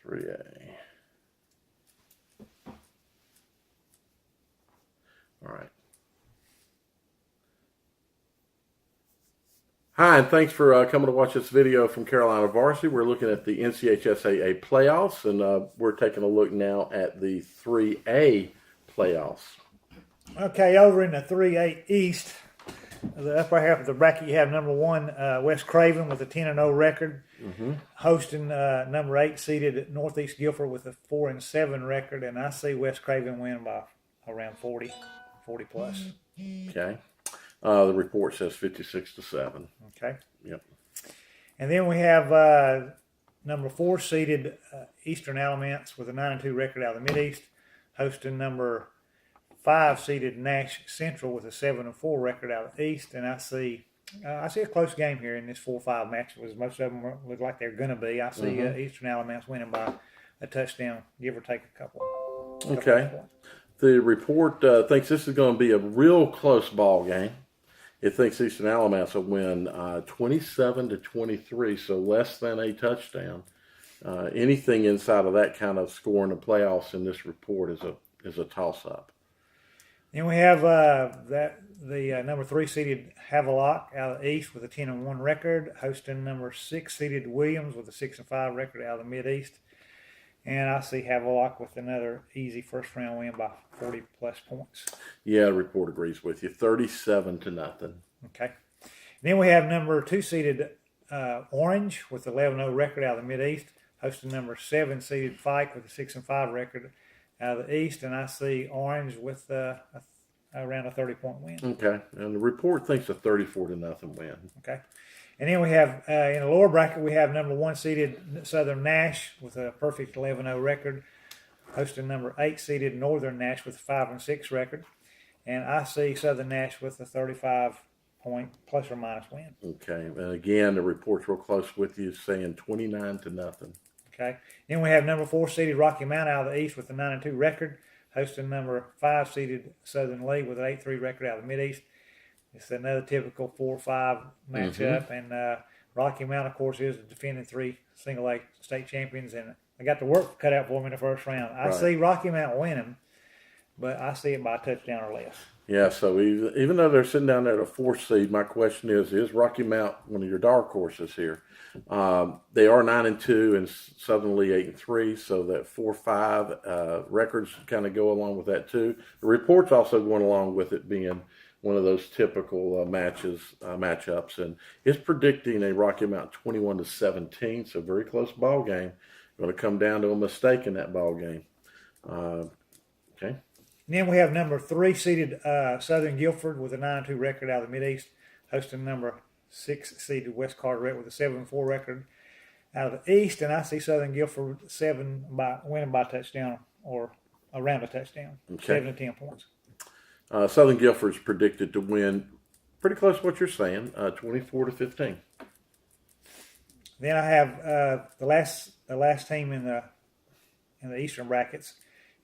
3A. All right. Hi, and thanks for coming to watch this video from Carolina Varsity. We're looking at the NCHSAA playoffs, and we're taking a look now at the 3A playoffs. Okay, over in the 3A East, the upper half of the bracket, you have number 1, West Craven with a 10-0 record, hosting number 8 seeded Northeast Guilford with a 4-7 record, and I see West Craven win by around 40 plus. Okay. The report says 56-7. Okay. Yep. And then we have number 4 seeded Eastern Alamance with a 9-2 record out of the Mideast, hosting number 5 seeded Nash Central with a 7-4 record out of the East. And I see a close game here in this 4-5 match. Most of them look like they're going to be. I see Eastern Alamance winning by a touchdown, give or take a couple. Okay. The report thinks this is going to be a real close ball game. It thinks Eastern Alamance will win 27-23, so less than a touchdown. Anything inside of that kind of score in the playoffs in this report is a toss-up. Then we have the number 3 seeded Havelock out of the East with a 10-1 record, hosting number 6 seeded Williams with a 6-5 record out of the Mideast. And I see Havelock with another easy first round win by 40 plus points. Yeah, the report agrees with you. 37-0. Okay. Then we have number 2 seeded Orange with 11-0 record out of the Mideast, hosting number 7 seeded Fike with a 6-5 record out of the East. And I see Orange with around a 30-point win. Okay. And the report thinks a 34-0 win. Okay. And then we have, in the lower bracket, we have number 1 seeded Southern Nash with a perfect 11-0 record, hosting number 8 seeded Northern Nash with a 5-6 record. And I see Southern Nash with a 35-point plus or minus win. Okay. And again, the report's real close with you, saying 29-0. Okay. Then we have number 4 seeded Rocky Mount out of the East with a 9-2 record, hosting number 5 seeded Southern Lee with an 8-3 record out of the Mideast. It's another typical 4-5 matchup, and Rocky Mount, of course, is the defending 3 single-A state champions, and I got the work cut out for them in the first round. I see Rocky Mount winning, but I see it by a touchdown or less. Yeah, so even though they're sitting down there at a 4 seed, my question is Rocky Mount one of your dark horses here? They are 9-2 and Southern Lee 8-3, so that 4-5 records kind of go along with that too. The report's also going along with it being one of those typical matchups, and it's predicting a Rocky Mount 21-17, so very close ball game. Going to come down to a mistake in that ball game. Okay. And then we have number 3 seeded Southern Guilford with a 9-2 record out of the Mideast, hosting number 6 seeded West Carteret with a 7-4 record out of the East, and I see Southern Guilford winning by a touchdown or around a touchdown, 7 to 10 points. Southern Guilford's predicted to win pretty close to what you're saying, 24-15. Then I have the last team in the Eastern brackets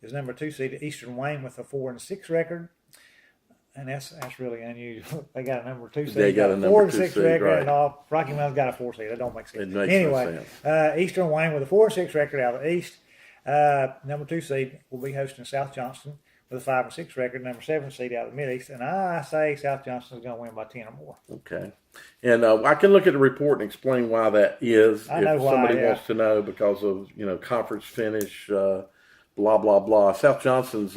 is number 2 seed Eastern Wayne with a 4-6 record, and that's really unusual. They got a number 2 seed, they got a number 2 seed, record, right. And all. Rocky Mountain's got a 4 seed. That don't make sense. It makes anyway, no sense. Eastern Wayne with a 4-6 record out of the East. Number 2 seed will be hosting South Johnston with a 5-6 record, number 7 seed out of the Mideast, and I say South Johnston is going to win by 10 or more. Okay, and I can look at the report and explain why that is. I know if why, somebody yeah. wants to know, because of conference finish, blah blah blah. South Johnston's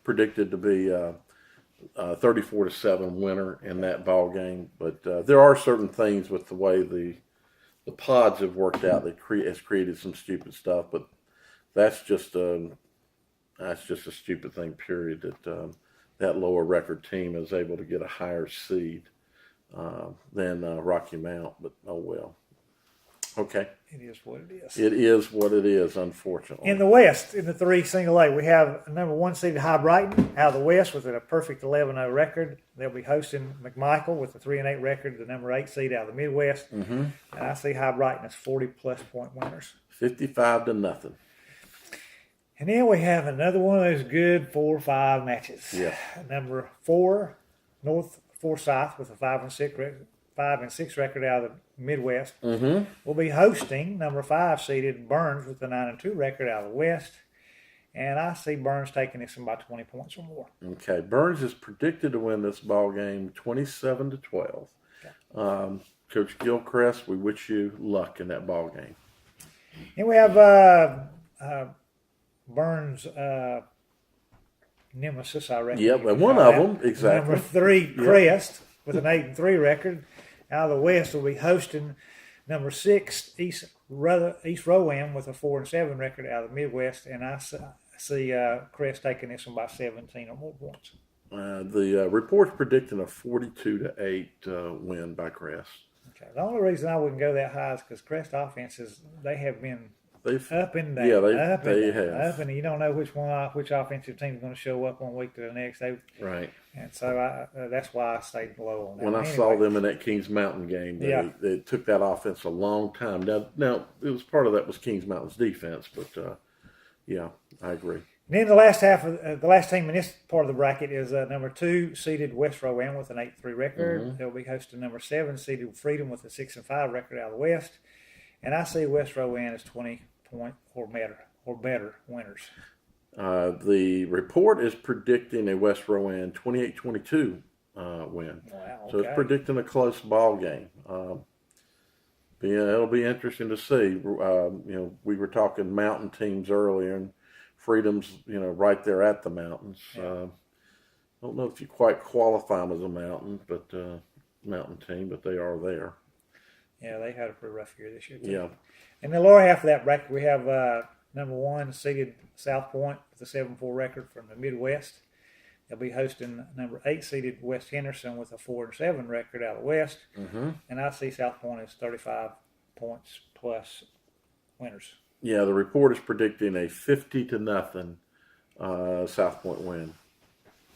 predicted to be 34-7 winner in that ball game, but there are certain things with the way the pods have worked out that has created some stupid stuff, but that's just a stupid thing, period, that lower record team is able to get a higher seed than Rocky Mount, but oh well. Okay. It is what it is. It is what it is, unfortunately. In the West, in the 3 single A, we have number 1 seeded High Brighton out of the West with a perfect 11-0 record. They'll be hosting McMichael with a 3-8 record, the number 8 seed out of the Midwest. And I see High Brighton as 40-plus point winners. 55-0. And then we have another one of those good 4-5 matches. Yeah. Number 4, North Forsyth with a 5-6 5 and 6 record out of the Midwest. Mm-hmm. We'll be hosting number 5 seeded Burns with the 9 and 2 record out of the West. And I see Burns taking this one by 20 points or more. Okay, Burns is predicted to win this ball game 27-12. Okay. Coach Gilchrist, we wish you luck in that ball game. And we have Burns' nemesis, I reckon. Yep, and one of them, exactly. Number 3, Crest, with an 8 and 3 record. Out of the West, will be hosting number 6, East Rowan, with a 4 and 7 record out of the Midwest. And I see Crest taking this one by 17 or more points. The report's predicting a 42-8 win by Crest. Okay. The only reason I wouldn't go that high is because Crest offenses, they have been up and down. Yeah, up they and down, have. up, and you don't know which offensive team is going to show up one week to the next. Right. And so that's why I stayed low on that. When I saw them in that Kings Mountain game, they took that offense a long time. Now it was part of that was Kings Mountain's defense, but yeah, I agree. And then the last half of the last team in this part of the bracket is number 2 seeded West Rowan with an 8-3 record. Mm-hmm. They'll be hosting number 7 seeded Freedom with a 6 and 5 record out of the West. And I see West Rowan as 20-point or better winners. The report is predicting a West Rowan 28-22 win. Wow, okay. So it's predicting a close ball game. It'll be interesting to see. We were talking mountain teams earlier, and Freedom's right there at the mountains. Yeah. I don't know if you quite qualify them as a mountain team, but they are there. Yeah, they had a pretty rough year this year too. Yeah. In the lower half of that bracket, we have number 1 seeded South Point with a 7-4 record from the Midwest. They'll be hosting number 8 seeded West Henderson with a 4 and 7 record out of the West. Mm-hmm. And I see South Point as 35 points plus winners. Yeah, the report is predicting a 50-0 South Point win.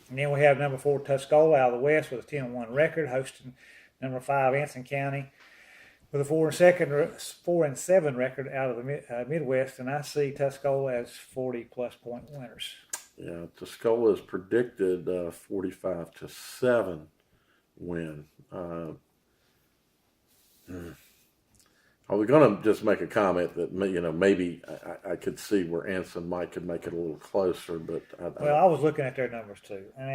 And then we have number 4 Tuscola out of the West with a 10-1 record, hosting number 5 Anson County with a 4 and 7 record out of the Midwest. And I see Tuscola as 40-plus point winners. Yeah, Tuscola is predicted 45-7 win. I was going to just make a comment that maybe I could see where Anson could make it a little closer, but I was looking at their numbers too, and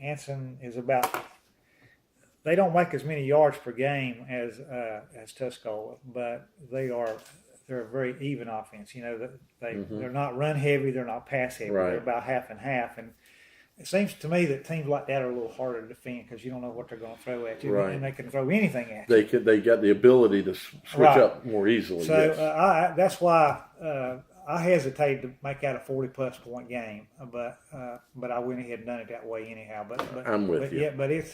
Anson is about. They don't make as many yards per game as Tuscola, but they're a very even offense. They're not run heavy, they're not pass heavy. Right. They're about half and half, and it seems to me that teams like that are a little harder to defend because you don't know what they're going to throw at you, right. and they can throw anything at you. They got the ability to switch Right. up more easily. So yes. that's why I hesitated to make that a 40-plus point game, but I went ahead and done it that way anyhow. But I'm with you. Yeah, but it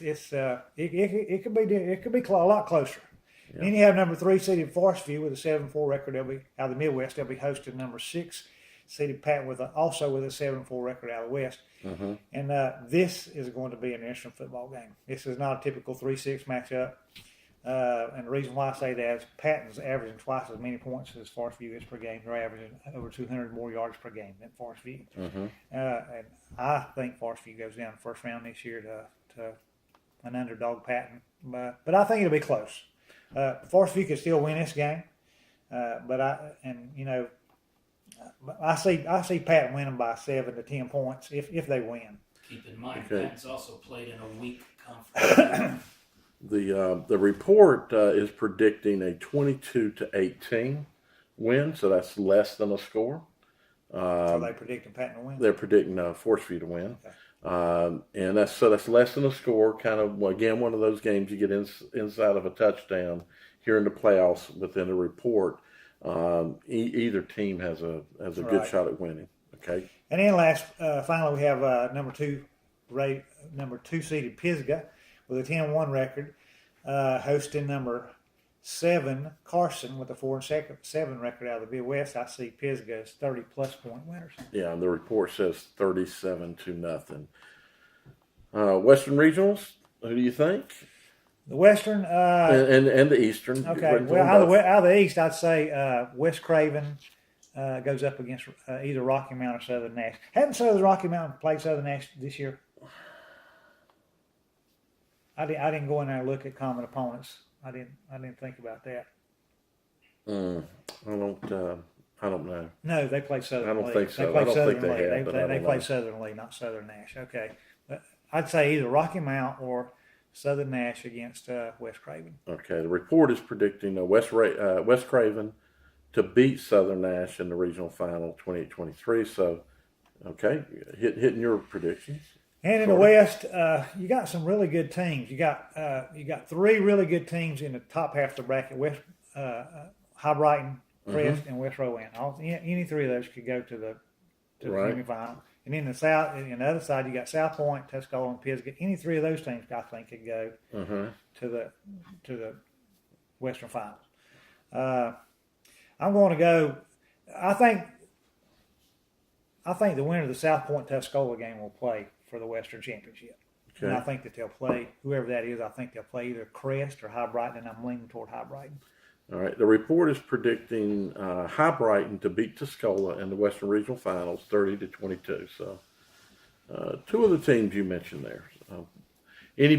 could be a lot closer. Yeah. Then you have number 3 seeded Forest View with a 7-4 record. They'll be out of the Midwest. They'll be hosting number 6 seeded Pat also with a 7-4 record out of the West. Mm-hmm. And this is going to be an interesting football game. This is not a typical 3-6 matchup. And the reason why I say that is Patton's averaging twice as many points as Forest View is per game. They're averaging over 200 more yards per game than Forest View. Mm-hmm. And I think Forest View goes down the first round this year to an underdog Patton. But I think it'll be close. Forest View could still win this game. But I see Patton winning by 7 to 10 points if they win. Keep in mind, Okay. Patton's also played in a weak conference. The report is predicting a 22-18 win, so that's less than a score. So they predicting Patton to win? They're predicting Forest View to win. Okay. And that's less than a score, kind of, again, one of those games you get inside of a touchdown here in the playoffs within the report. Either team has a good Right. shot at winning. Okay. And then finally we have number 2 seeded Pisgah with a 10-1 record, hosting number 7 Carson with a 4 and 7 record out of the Midwest. I see Pisgah as 30-plus point winners. Yeah, and the report says 37-0. Western Regionals, who do you think? The Western And the Eastern. okay. Well, out of the East, I'd say West Craven goes up against either Rocky Mountain or Southern Nash. Hadn't Southern Rocky Mountain played Southern Nash this year? I didn't go in there and look at common opponents. I didn't think about that. I don't know. No, they play Southern I don't League. think so. They play I don't Southern think they League. have, but I They don't play know. Southern League, not Southern Nash. Okay, but I'd say either Rocky Mount or Southern Nash against West Craven. Okay, the report is predicting West Craven to beat Southern Nash in the regional final 28-23. So, okay, hitting your predictions. And in the West, you got some really good teams. You got three really good teams in the top half of the bracket: West High Brighton, Crest, and West Rowan. Any three of those could go to the Right. semifinal. And in the South, and the other side, you got South Point, Tuscola, and Pisgah. Any three of those teams, I think, could go to the Western Finals. I'm going to go. I think the winner of the South Point Tuscola game will play for the Western Championship. Okay. And I think that they'll play, whoever that is, I think they'll play either Crest or High Brighton, and I'm leaning toward High Brighton. All right. The report is predicting High Brighton to beat Tuscola in the Western Regional Finals, 30-22. So, two of the teams you mentioned there. Any